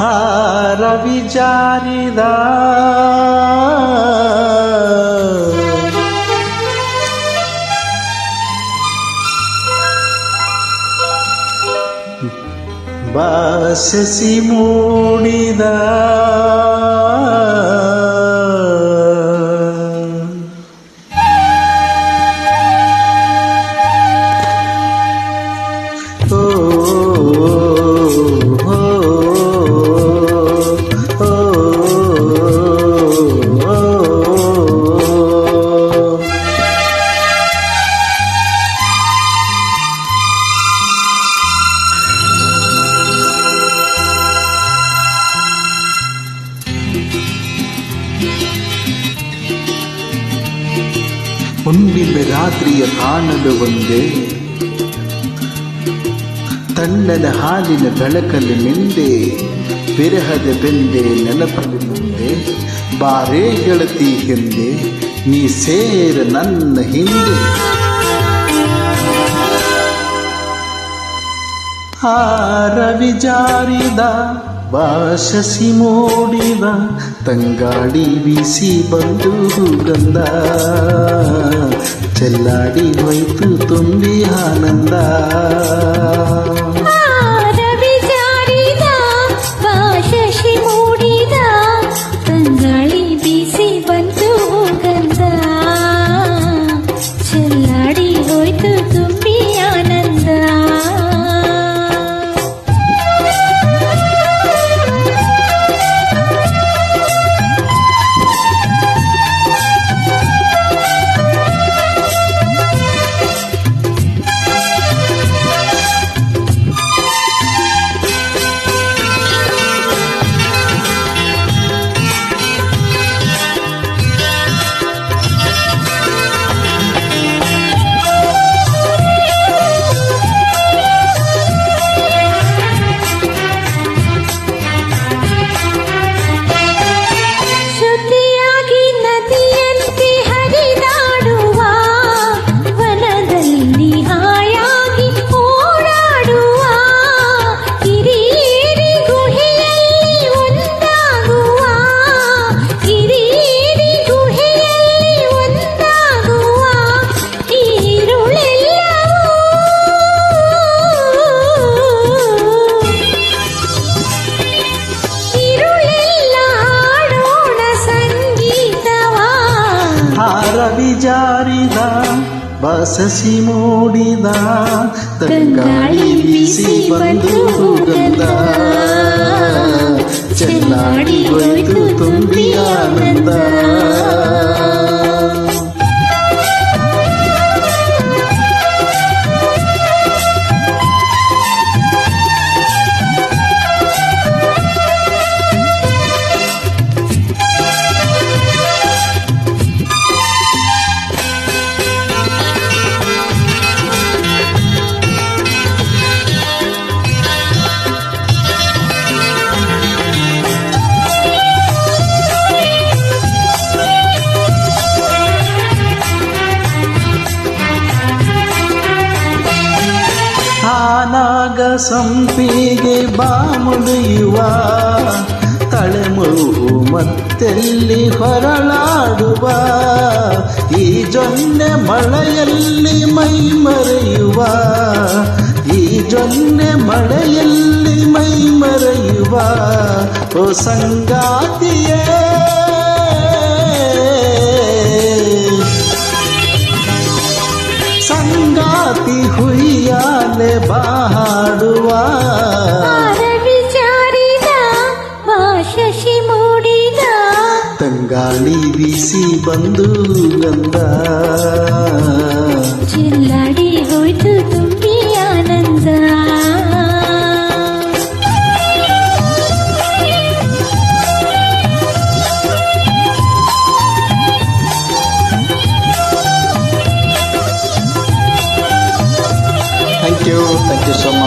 ಆ ರವಿ ಜಾರಿದ ಬಾಸಸಿ ಮೂಡಿದ ಹುಣ್ಣಿಮೆ ರಾತ್ರಿಯ ಕಾಣಲು ಒಂದೇ ತಣ್ಣನ ಹಾಲಿನ ಬೆಳಕಲ್ಲಿ ನಿಂದೆ ವಿರಹದ ಬೆಂದೆ ನೆನಪಲ್ಲಿ ಮುಂದೆ ಬಾರೇ ಗೆಳತಿ ಹಿಂದೆ ನೀ ಸೇರ ನನ್ನ ಹಿಂದೆ ಆ ರವಿ ಜಾರಿದ ಬಾಸಸಿ ಮೂಡಿದ ತಂಗಾಡಿ ಬೀಸಿ ಬಂದು ಗಂಧ ಚೆಲ್ಲಾಡಿ ಹೋಯ್ತು ತುಂಬಿ ಆನಂದ ರವಿ ಜಾರಿದ ಬಾಸಸಿ ಮೂಡಿದ ತಂಗಾಳಿ ಬೀಸಿ ಬಂದು ಗಂಧ ಚೆಲ್ಲಾಡಿ ಹೋಯ್ತು ತುಂಬಿ ಆನಂದ ರವಿ ಜಾರಿದ ಬಾಸಸಿ ಮೂಡಿದ ತಂಗಾಳಿ ಬೀಸಿ ಬಂದು ಗಂಧ ಚೆಲ್ಲಾಡಿ ಹೋಯ್ತು ತುಂಬಿ ಆನಂದ ನಾಗ ಸಂಪಿಗೆ ಬಾಮುಡಿಯುವ ತಳೆಮುಳು ಮತ್ತೆಲ್ಲಿ ಹೊರಳಾಡುವ ಈ ಜೊನ್ನೆ ಮಳೆಯಲ್ಲಿ ಮೈ ಮರೆಯುವ ಈ ಜೊನ್ನೆ ಮಳೆಯಲ್ಲಿ ಮೈ ಮರೆಯುವ ಓ ಸಂಗಾತಿಯೇ ಸಂಗಾತಿ ಹುಯ್ಯಾಲೆ ಬಾಡುವ ರವಿ ಜಾರಿದ ಬಾಸಸಿ ಮೂಡಿದ ತಂಗಾಳಿ ಬೀಸಿ ಬಂದು ಗಂಧ ಚೆಲ್ಲಾಡಿ ಹೋಯ್ತು ತುಂಬಿ ಆನಂದ Thank you so much.